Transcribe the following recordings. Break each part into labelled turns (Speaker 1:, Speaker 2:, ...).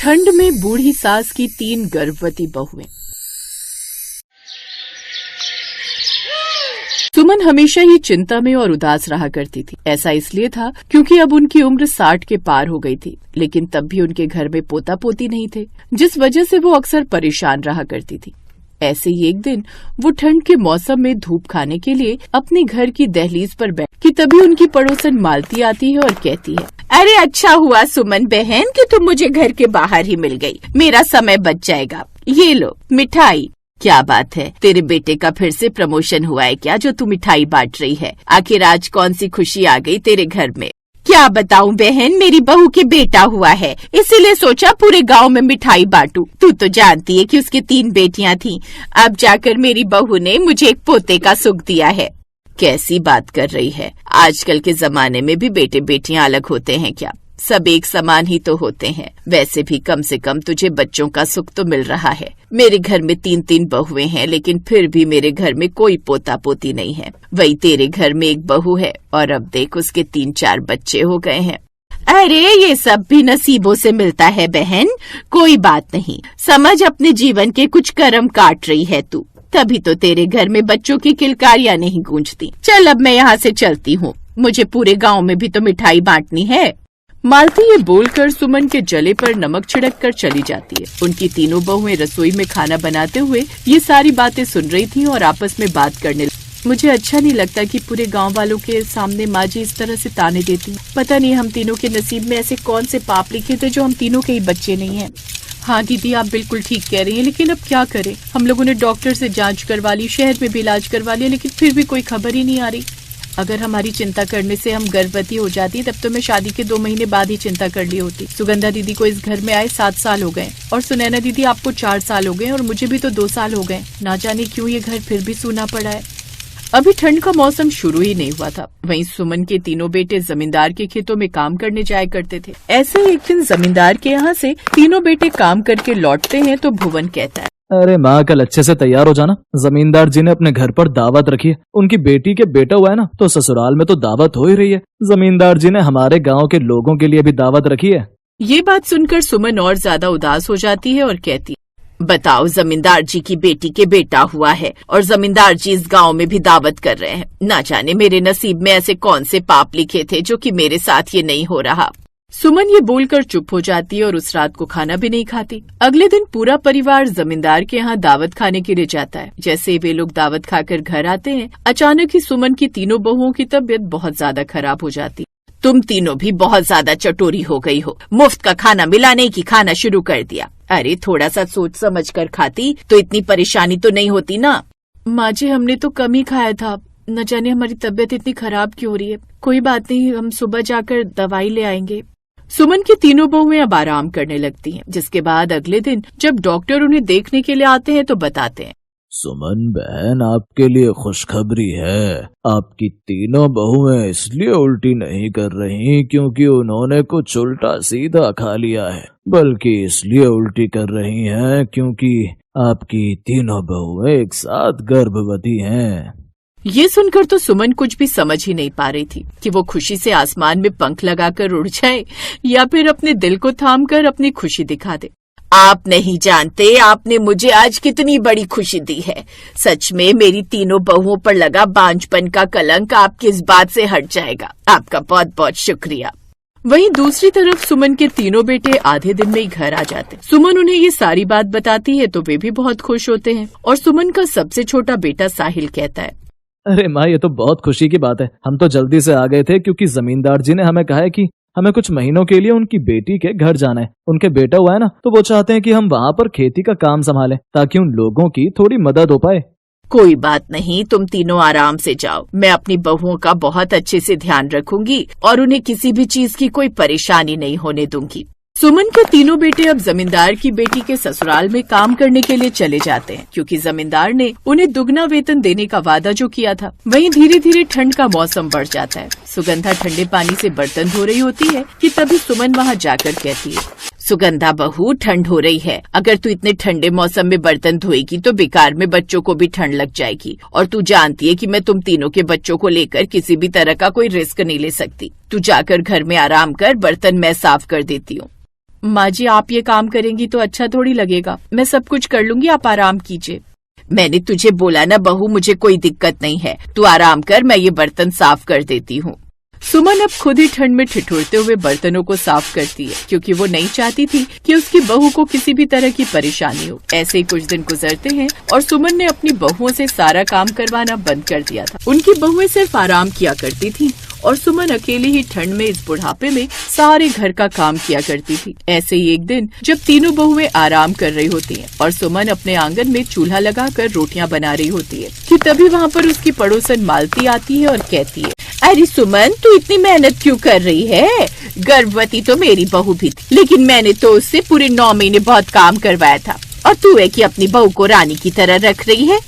Speaker 1: ठंड में बूढ़ी सास की 3 गर्भवती बहुएं। सुमन हमेशा ही चिंता में और उदास रहा करती थी। ऐसा इसलिए था क्योंकि अब उनकी उम्र 60 के पार हो गई थी, लेकिन तब भी उनके घर में पोता पोती नहीं थे, जिस वजह से वो अक्सर परेशान रहा करती थी। ऐसे ही एक दिन वो ठंड के मौसम में धूप खाने के लिए अपने घर की दहलीज पर बैठी, तभी उनकी पड़ोसन मालती आती है और कहती है,
Speaker 2: अरे अच्छा हुआ सुमन बहन कि तुम मुझे घर के बाहर ही मिल गई, मेरा समय बच जाएगा। ये लो मिठाई।
Speaker 3: क्या बात है, तेरे बेटे का फिर से प्रमोशन हुआ है क्या जो तू मिठाई बांट रही है? आखिर आज कौन सी खुशी आ गई तेरे घर में?
Speaker 2: क्या बताऊं बहन, मेरी बहू के बेटा हुआ है, इसीलिए सोचा पूरे गांव में मिठाई बांटूं। तू तो जानती है कि उसकी 3 बेटियां थीं, अब जाकर मेरी बहू ने मुझे एक पोते का सुख दिया है।
Speaker 3: कैसी बात कर रही है? आजकल के जमाने में भी बेटे बेटियां अलग होते हैं क्या? सब एक समान ही तो होते हैं। वैसे भी कम से कम तुझे बच्चों का सुख तो मिल रहा है। मेरे घर में 3 बहुएं हैं, लेकिन फिर भी मेरे घर में कोई पोता पोती नहीं है। वही तेरे घर में एक बहू है और अब देख उसके 3-4 बच्चे हो गए हैं।
Speaker 2: अरे ये सब भी नसीबों से मिलता है बहन, कोई बात नहीं। समझ अपने जीवन के कुछ कर्म काट रही है तू, तभी तो तेरे घर में बच्चों की किलकारियां नहीं गूंजती। चल अब मैं यहाँ से चलती हूँ, मुझे पूरे गाँव में भी तो मिठाई बांटनी है।
Speaker 1: मालती ये बोलकर सुमन के जले पर नमक छिड़क कर चली जाती है। उनकी 3 बहुएं रसोई में खाना बनाते हुए ये सारी बातें सुन रही थीं और आपस में बात करने लगी। मुझे अच्छा नहीं लगता कि पूरे गांव वालों के सामने माँ जी इस तरह से ताने देती हैं। पता नहीं हम तीनों के नसीब में ऐसे कौन से पाप लिखे थे जो हम तीनों के ही बच्चे नहीं हैं। हाँ दीदी, आप बिल्कुल ठीक कह रही हैं, लेकिन अब क्या करें? हम लोगों ने डॉक्टर से जांच करवा ली, शहर में भी इलाज करवा लिया, लेकिन फिर भी कोई खबर ही नहीं आ रही। अगर हमारी चिंता करने से हम गर्भवती हो जाती तब तो मैं शादी के 2 महीने बाद ही चिंता कर ली होती। सुगंधा दीदी को इस घर में आए 7 साल हो गए और सुनैना दीदी आपको 4 साल हो गए और मुझे भी तो 2 साल हो गए। ना जाने क्यों ये घर फिर भी सूना पड़ा है। अभी ठंड का मौसम शुरू ही नहीं हुआ था। वहीं सुमन के 3 बेटे जमींदार के खेतों में काम करने जाया करते थे। ऐसे एक दिन जमींदार के यहाँ से 3 बेटे काम करके लौटते हैं तो भुवन कहता है,
Speaker 4: अरे माँ, कल अच्छे से तैयार हो जाना। जमींदार जी ने अपने घर पर दावत रखी है। उनकी बेटी के बेटा हुआ है ना, तो ससुराल में तो दावत हो ही रही है। जमींदार जी ने हमारे गांव के लोगों के लिए भी दावत रखी है।
Speaker 1: ये बात सुनकर सुमन और ज्यादा उदास हो जाती है और कहती है,
Speaker 3: बताओ, जमींदार जी की बेटी के बेटा हुआ है और जमींदार जी इस गांव में भी दावत कर रहे हैं। ना जाने मेरे नसीब में ऐसे कौन से पाप लिखे थे जो कि मेरे साथ ये नहीं हो रहा।
Speaker 1: सुमन ये बोलकर चुप हो जाती है और उस रात को खाना भी नहीं खाती। अगले दिन पूरा परिवार जमींदार के यहाँ दावत खाने के लिए जाता है। जैसे वे लोग दावत खाकर घर आते हैं, अचानक ही सुमन की 3 बहुओं की तबीयत बहुत ज्यादा खराब हो जाती।
Speaker 3: तुम तीनों भी बहुत ज्यादा चटोरी हो गई हो। मुफ्त का खाना मिला नहीं कि खाना शुरू कर दिया। अरे थोड़ा सा सोच समझ कर खाती तो इतनी परेशानी तो नहीं होती ना।
Speaker 1: माँ जी, हमने तो कम ही खाया था, न जाने हमारी तबीयत इतनी खराब क्यों हो रही है। कोई बात नहीं, हम सुबह जाकर दवाई ले आएंगे। सुमन की 3 बहुएं अब आराम करने लगती हैं, जिसके बाद अगले दिन जब डॉक्टर उन्हें देखने के लिए आते हैं तो बताते हैं,
Speaker 4: सुमन बहन, आपके लिए खुशखबरी है। आपकी 3 बहुएं इसलिए उल्टी नहीं कर रही क्योंकि उन्होंने कुछ उल्टा सीधा खा लिया है, बल्कि इसलिए उल्टी कर रही हैं क्योंकि आपकी 3 बहुएं एक साथ गर्भवती हैं।
Speaker 1: ये सुनकर तो सुमन कुछ भी समझ ही नहीं पा रही थी कि वो खुशी से आसमान में पंख लगाकर उड़ जाए या फिर अपने दिल को थामकर अपनी खुशी दिखा दे।
Speaker 3: आप नहीं जानते आपने मुझे आज कितनी बड़ी खुशी दी है। सच में मेरी 3 बहुओं पर लगा बांझपन का कलंक आपकी इस बात से हट जाएगा। आपका बहुत बहुत शुक्रिया।
Speaker 1: वहीं दूसरी तरफ सुमन के 3 बेटे आधे दिन में ही घर आ जाते। सुमन उन्हें ये सारी बात बताती है तो वे भी बहुत खुश होते हैं और सुमन का सबसे छोटा बेटा साहिल कहता है,
Speaker 4: अरे माँ, ये तो बहुत खुशी की बात है। हम तो जल्दी से आ गए थे क्योंकि जमींदार जी ने हमें कहा है कि हमें कुछ महीनों के लिए उनकी बेटी के घर जाना है। उनके बेटा हुआ है ना, तो वो चाहते हैं कि हम वहाँ पर खेती का काम संभालें ताकि उन लोगों की थोड़ी मदद हो पाए।
Speaker 3: कोई बात नहीं, तुम तीनों आराम से जाओ। मैं अपनी बहुओं का बहुत अच्छे से ध्यान रखूंगी और उन्हें किसी भी चीज की कोई परेशानी नहीं होने दूंगी।
Speaker 1: सुमन के 3 बेटे अब जमींदार की बेटी के ससुराल में काम करने के लिए चले जाते हैं क्योंकि जमींदार ने उन्हें दुगना वेतन देने का वादा जो किया था। वहीं धीरे धीरे ठंड का मौसम बढ़ जाता है। सुगंधा ठंडे पानी से बर्तन धो रही होती है कि तभी सुमन वहाँ जाकर कहती है,
Speaker 3: सुगंधा बहू, ठंड हो रही है। अगर तू इतने ठंडे मौसम में बर्तन धोएगी तो बेकार में बच्चों को भी ठंड लग जाएगी और तू जानती है कि मैं तुम तीनों के बच्चों को लेकर किसी भी तरह का कोई रिस्क नहीं ले सकती। तू जाकर घर में आराम कर, बर्तन मैं साफ कर देती हूँ।
Speaker 1: माँ जी, आप ये काम करेंगी तो अच्छा थोड़ी लगेगा। मैं सब कुछ कर लूंगी, आप आराम कीजिए।
Speaker 3: मैंने तुझे बोला ना बहू, मुझे कोई दिक्कत नहीं है, तू आराम कर, मैं ये बर्तन साफ कर देती हूँ।
Speaker 1: सुमन अब खुद ही ठंड में ठिठुरते हुए बर्तनों को साफ करती है, क्योंकि वो नहीं चाहती थी कि उसकी बहू को किसी भी तरह की परेशानी हो। ऐसे ही कुछ दिन गुजरते हैं और सुमन ने अपनी बहुओं से सारा काम करवाना बंद कर दिया था। उनकी बहुएं सिर्फ आराम किया करती थी और सुमन अकेली ही ठंड में इस बुढ़ापे में सारे घर का काम किया करती थी। ऐसे ही एक दिन जब तीनों बहुएं आराम कर रही होती हैं और सुमन अपने आंगन में चूल्हा लगाकर रोटियां बना रही होती है कि तभी वहाँ पर उसकी पड़ोसन मालती आती है और कहती है,
Speaker 2: अरे सुमन, तू इतनी मेहनत क्यों कर रही है? गर्भवती तो मेरी बहू भी थी, लेकिन मैंने तो उससे पूरे 9 महीने बहुत काम करवाया था, और तू है कि अपनी बहू को रानी की तरह रख रही है।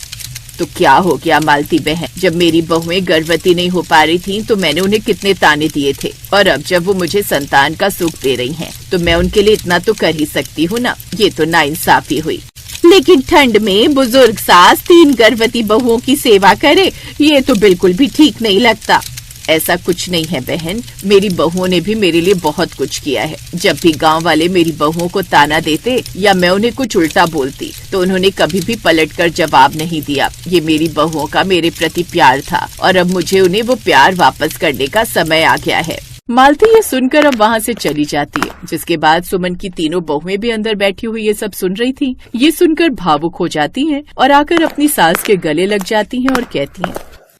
Speaker 3: तो क्या हो गया मालती बहन, जब मेरी बहुएं गर्भवती नहीं हो पा रही थीं, तो मैंने उन्हें कितने ताने दिए थे, और अब जब वो मुझे संतान का सुख दे रही हैं, तो मैं उनके लिए इतना तो कर ही सकती हूँ ना। ये तो नाइंसाफी हुई।
Speaker 2: लेकिन ठंड में बुजुर्ग सास 3 गर्भवती बहुओं की सेवा करे, ये तो बिल्कुल भी ठीक नहीं लगता।
Speaker 3: ऐसा कुछ नहीं है बहन, मेरी बहुओं ने भी मेरे लिए बहुत कुछ किया है। जब भी गांव वाले मेरी बहुओं को ताना देते या मैं उन्हें कुछ उल्टा बोलती, तो उन्होंने कभी भी पलटकर जवाब नहीं दिया। ये मेरी बहुओं का मेरे प्रति प्यार था, और अब मुझे उन्हें वो प्यार वापस करने का समय आ गया है।
Speaker 1: मालती ये सुनकर अब वहाँ से चली जाती है, जिसके बाद सुमन की तीनों बहुएं भी अंदर बैठी हुई ये सब सुन रही थी। ये सुनकर भावुक हो जाती हैं और आकर अपनी सास के गले लग जाती हैं और कहती हैं,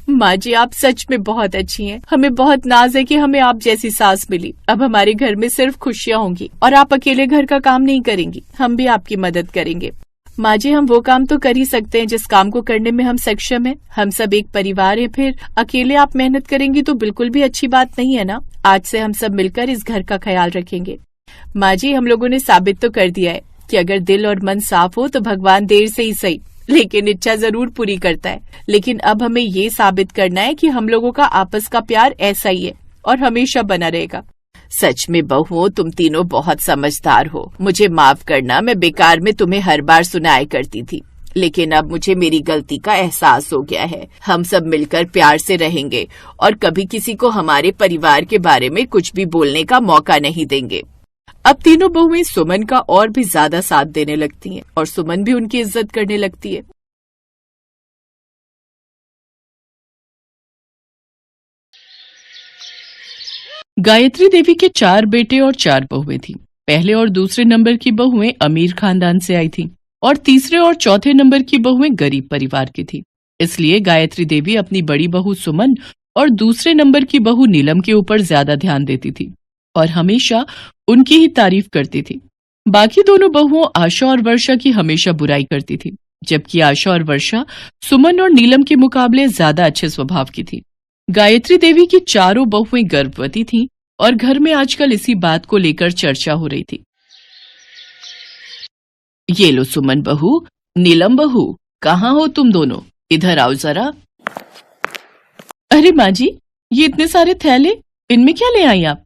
Speaker 1: माँ जी, आप सच में बहुत अच्छी हैं। हमें बहुत नाज है कि हमें आप जैसी सास मिली। अब हमारे घर में सिर्फ खुशियाँ होंगी और आप अकेले घर का काम नहीं करेंगी, हम भी आपकी मदद करेंगे। माँ जी, हम वो काम तो कर ही सकते हैं जिस काम को करने में हम सक्षम हैं। हम सब एक परिवार हैं, फिर अकेले आप मेहनत करेंगी तो बिल्कुल भी अच्छी बात नहीं है ना। आज से हम सब मिलकर इस घर का ख्याल रखेंगे। माँ जी, हम लोगों ने साबित तो कर दिया है कि अगर दिल और मन साफ हो तो भगवान देर से ही सही, लेकिन इच्छा जरूर पूरी करता है। लेकिन अब हमें ये साबित करना है कि हम लोगों का आपस का प्यार ऐसा ही है और हमेशा बना रहेगा।
Speaker 3: सच में बहुओं, तुम तीनों बहुत समझदार हो। मुझे माफ करना, मैं बेकार में तुम्हें हर बार सुनाया करती थी, लेकिन अब मुझे मेरी गलती का एहसास हो गया है। हम सब मिलकर प्यार से रहेंगे और कभी किसी को हमारे परिवार के बारे में कुछ भी बोलने का मौका नहीं देंगे।
Speaker 1: अब तीनों बहुएं सुमन का और भी ज्यादा साथ देने लगती हैं और सुमन भी उनकी इज्जत करने लगती है। गायत्री देवी के 4 बेटे और 4 बहुएं थीं। पहले और दूसरे नंबर की बहुएं अमीर खानदान से आई थीं और तीसरे और चौथे नंबर की बहुएं गरीब परिवार की थीं। इसलिए गायत्री देवी अपनी बड़ी बहू सुमन और दूसरे नंबर की बहू नीलम के ऊपर ज्यादा ध्यान देती थी और हमेशा उनकी ही तारीफ करती थी। बाकी दोनों बहुओं आशा और वर्षा की हमेशा बुराई करती थी, जबकि आशा और वर्षा सुमन और नीलम के मुकाबले ज्यादा अच्छे स्वभाव की थी। गायत्री देवी की चारों बहुएं गर्भवती थीं और घर में आजकल इसी बात को लेकर चर्चा हो रही थी।
Speaker 3: ये लो सुमन बहू, नीलम बहू, कहाँ हो तुम दोनों? इधर आओ जरा।
Speaker 1: अरे माँ जी, ये इतने सारे थैले, इनमें क्या ले आई आप?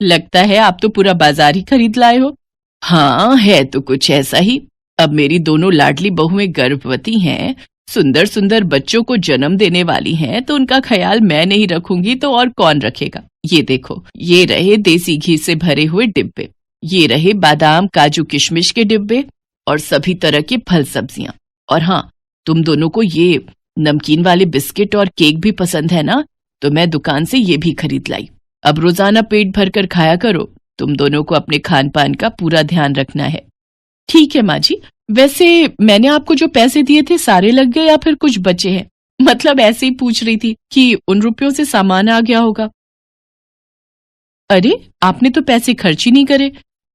Speaker 1: लगता है आप तो पूरा बाजार ही खरीद लाए हो।
Speaker 3: हाँ, है तो कुछ ऐसा ही। अब मेरी दोनों लाडली बहुएं गर्भवती हैं, सुंदर सुंदर बच्चों को जन्म देने वाली हैं, तो उनका ख्याल मैं नहीं रखूंगी तो और कौन रखेगा। ये देखो, ये रहे देसी घी से भरे हुए डिब्बे, ये रहे बादाम काजू किशमिश के डिब्बे और सभी तरह के फल सब्जियां। और हाँ, तुम दोनों को ये नमकीन वाले बिस्किट और केक भी पसंद है ना, तो मैं दुकान से ये भी खरीद लाई। अब रोजाना पेट भरकर खाया करो। तुम दोनों को अपने खान पान का पूरा ध्यान रखना है।
Speaker 1: ठीक है माँ जी। वैसे मैंने आपको जो पैसे दिए थे सारे लग गए या फिर कुछ बचे हैं? मतलब ऐसे ही पूछ रही थी कि उन रुपयों से सामान आ गया होगा। अरे, आपने तो पैसे खर्च ही नहीं करे,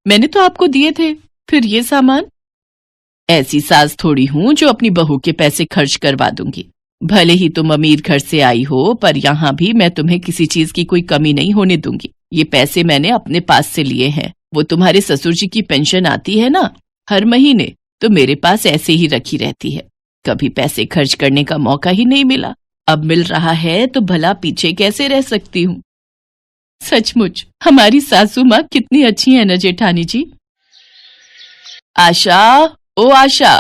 Speaker 1: मैंने तो आपको दिए थे, फिर ये सामान?
Speaker 3: ऐसी सास थोड़ी हूँ जो अपनी बहू के पैसे खर्च करवा दूंगी। भले ही तुम अमीर घर से आई हो, पर यहाँ भी मैं तुम्हें किसी चीज की कोई कमी नहीं होने दूंगी। ये पैसे मैंने अपने पास से लिए हैं। वो तुम्हारे ससुर जी की पेंशन आती है ना हर महीने, तो मेरे पास ऐसे ही रखी रहती है। कभी पैसे खर्च करने का मौका ही नहीं मिला, अब मिल रहा है तो भला पीछे कैसे रह सकती हूँ।
Speaker 1: सचमुच हमारी सासू माँ कितनी अच्छी है ना जेठानी जी।
Speaker 3: आशा, ओ आशा,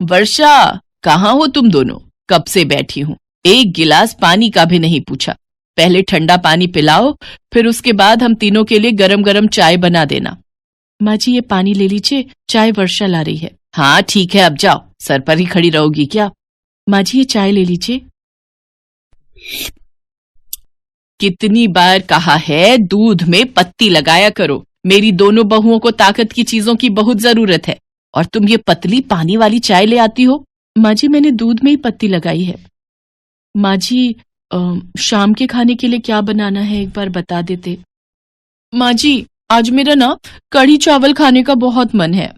Speaker 3: वर्षा, कहाँ हो तुम दोनों? कब से बैठी हूँ, एक गिलास पानी का भी नहीं पूछा। पहले ठंडा पानी पिलाओ, फिर उसके बाद हम तीनों के लिए गरम गरम चाय बना देना।
Speaker 1: माँ जी ये पानी ले लीजिए, चाय वर्षा ला रही है।
Speaker 3: हाँ ठीक है, अब जाओ, सर पर ही खड़ी रहोगी क्या?
Speaker 1: माँ जी ये चाय ले लीजिए।
Speaker 3: कितनी बार कहा है दूध में पत्ती लगाया करो। मेरी दोनों बहुओं को ताकत की चीजों की बहुत जरूरत है, और तुम ये पतली पानी वाली चाय ले आती हो।
Speaker 1: माँ जी मैंने दूध में ही पत्ती लगाई है। माँ जी शाम के खाने के लिए क्या बनाना है एक बार बता देते। माँ जी आज मेरा ना कढ़ी चावल खाने का बहुत मन है,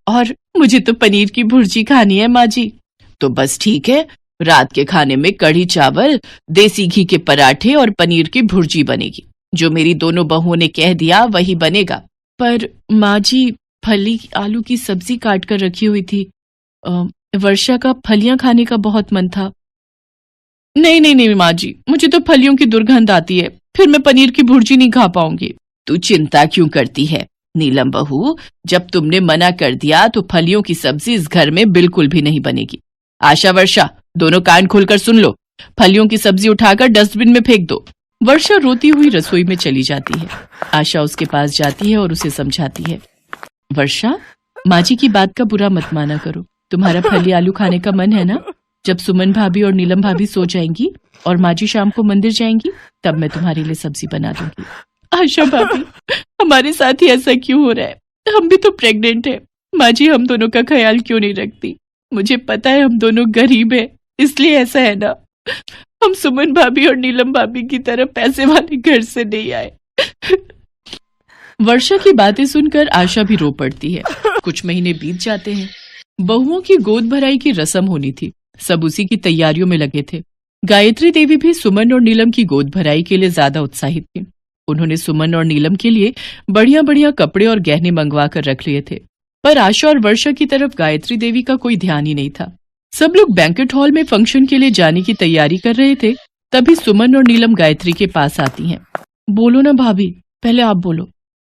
Speaker 1: और मुझे तो पनीर की भुर्जी खानी है माँ जी।
Speaker 3: तो बस ठीक है, रात के खाने में कढ़ी चावल, देसी घी के पराठे और पनीर की भुर्जी बनेगी। जो मेरी दोनों बहुओं ने कह दिया वही बनेगा।
Speaker 1: पर माँ जी फली आलू की सब्जी काट कर रखी हुई थी, वर्षा का फलियां खाने का बहुत मन था। नहीं नहीं नहीं माँ जी, मुझे तो फलियों की दुर्गंध आती है, फिर मैं पनीर की भुर्जी नहीं खा पाऊंगी।
Speaker 3: तू चिंता क्यों करती है नीलम बहू, जब तुमने मना कर दिया तो फलियों की सब्जी इस घर में बिल्कुल भी नहीं बनेगी। आशा वर्षा दोनों कान खोलकर सुन लो, फलियों की सब्जी उठाकर डस्टबिन में फेंक दो।
Speaker 1: वर्षा रोती हुई रसोई में चली जाती है। आशा उसके पास जाती है और उसे समझाती है, वर्षा माँ जी की बात का बुरा मत माना करो, तुम्हारा फली आलू खाने का मन है ना? जब सुमन भाभी और नीलम भाभी सो जाएंगी और माँ जी शाम को मंदिर जाएंगी तब मैं तुम्हारे लिए सब्जी बना दूंगी। आशा भाभी हमारे साथ ही ऐसा क्यों हो रहा है? हम भी तो प्रेग्नेंट है। माँ जी हम दोनों का ख्याल क्यों नहीं रखती? मुझे पता है हम दोनों गरीब है, इसलिए ऐसा है ना। हम सुमन भाभी और नीलम भाभी की तरह पैसे वाले घर से नहीं आए। वर्षा की बातें सुनकर आशा भी रो पड़ती है। कुछ महीने बीत जाते हैं। बहुओं की गोद भराई की रस्म होनी थी, सब उसी की तैयारियों में लगे थे। गायत्री देवी भी सुमन और नीलम की गोद भराई के लिए ज्यादा उत्साहित थी। उन्होंने सुमन और नीलम के लिए बढ़िया बढ़िया कपड़े और गहने मंगवा कर रख लिए थे, पर आशा और वर्षा की तरफ गायत्री देवी का कोई ध्यान ही नहीं था। सब लोग बैंक्वेट हॉल में फंक्शन के लिए जाने की तैयारी कर रहे थे, तभी सुमन और नीलम गायत्री के पास आती हैं। बोलो ना भाभी, पहले आप बोलो।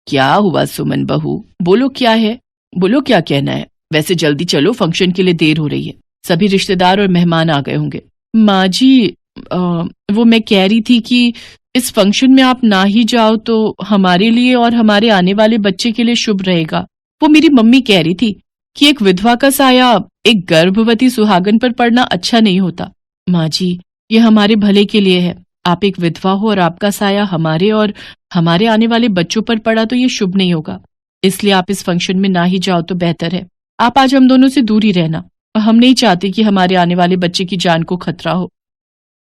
Speaker 3: क्या हुआ सुमन बहू, बोलो क्या है, बोलो क्या कहना है। वैसे जल्दी चलो, फंक्शन के लिए देर हो रही है, सभी रिश्तेदार और मेहमान आ गए होंगे।
Speaker 1: माँ जी वो मैं कह रही थी कि इस फंक्शन में आप ना ही जाओ तो हमारे लिए और हमारे आने वाले बच्चे के लिए शुभ रहेगा। वो मेरी मम्मी कह रही थी कि एक विधवा का साया एक गर्भवती सुहागन पर पड़ना अच्छा नहीं होता। माँ जी ये हमारे भले के लिए है, आप एक विधवा हो और आपका साया हमारे और हमारे आने वाले बच्चों पर पड़ा तो ये शुभ नहीं होगा, इसलिए आप इस फंक्शन में ना ही जाओ तो बेहतर है। आप आज हम दोनों से दूर ही रहना, हम नहीं चाहते कि हमारे आने वाले बच्चे की जान को खतरा हो।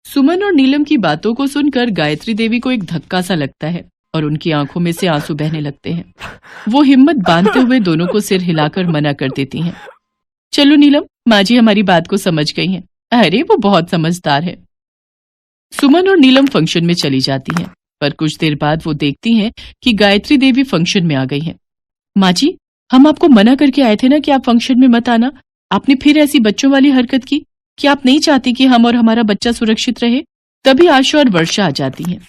Speaker 1: सुमन और नीलम की बातों को सुनकर गायत्री देवी को एक धक्का सा लगता है और उनकी आंखों में से आंसू बहने लगते हैं। वो हिम्मत बांधते हुए दोनों को सिर हिलाकर मना कर देती हैं। चलो नीलम, माँ जी हमारी बात को समझ गई हैं। अरे वो बहुत समझदार है। सुमन और नीलम फंक्शन में चली जाती हैं, पर कुछ देर बाद वो देखती हैं कि गायत्री देवी फंक्शन में आ गई हैं। माँ जी हम आपको मना करके आए थे ना कि आप फंक्शन में मत आना, आपने फिर ऐसी बच्चों वाली हरकत की। क्या आप नहीं चाहती कि हम और हमारा बच्चा सुरक्षित रहे? तभी आशा और वर्षा आ जाती हैं।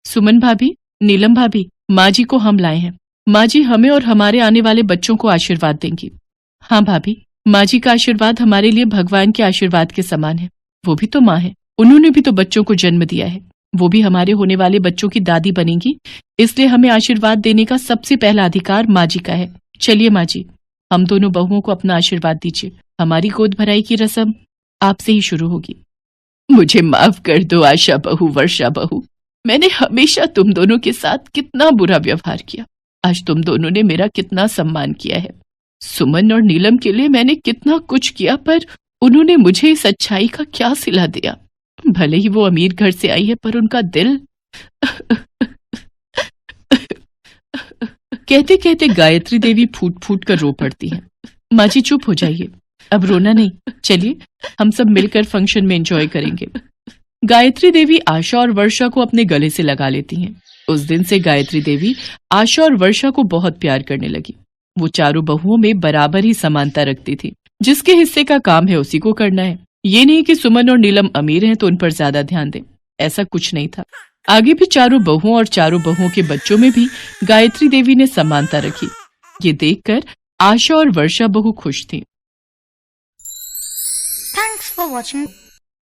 Speaker 1: सुमन भाभी, नीलम भाभी, माँ जी को हम लाए हैं। माँ जी हमें और हमारे आने वाले बच्चों को आशीर्वाद देंगी। हाँ भाभी, माँ जी का आशीर्वाद हमारे लिए भगवान के आशीर्वाद के समान है। वो भी तो माँ है, उन्होंने भी तो बच्चों को जन्म दिया है, वो भी हमारे होने वाले बच्चों की दादी बनेंगी, इसलिए हमें आशीर्वाद देने का सबसे पहला अधिकार माँ जी का है। चलिए माँ जी, हम दोनों बहुओं को अपना आशीर्वाद दीजिए। हमारी गोद भराई की रस्म आपसे ही शुरू होगी।
Speaker 3: मुझे माफ कर दो आशा बहू, वर्षा बहू, मैंने हमेशा तुम दोनों के साथ कितना बुरा व्यवहार किया। आज तुम दोनों ने मेरा कितना सम्मान किया है। सुमन और नीलम के लिए मैंने कितना कुछ किया, पर उन्होंने मुझे इस अच्छाई का क्या सिला दिया। भले ही वो अमीर घर से आई है, पर उनका दिल
Speaker 1: कहते कहते गायत्री देवी फूट फूट कर रो पड़ती है। माँ जी चुप हो जाइए, अब रोना नहीं, चलिए हम सब मिलकर फंक्शन में एंजॉय करेंगे। गायत्री देवी आशा और वर्षा को अपने गले से लगा लेती हैं। उस दिन से गायत्री देवी आशा और वर्षा को बहुत प्यार करने लगी। वो चारों बहुओं में बराबर ही समानता रखती थी। जिसके हिस्से का काम है उसी को करना है। ये नहीं कि सुमन और नीलम अमीर हैं तो उन पर ज्यादा ध्यान दें, ऐसा कुछ नहीं था। आगे भी चारों बहुओं और चारों बहुओं के बच्चों में भी गायत्री देवी ने समानता रखी। ये देखकर आशा और वर्षा बहु खुश थी।
Speaker 5: Thanks for watching.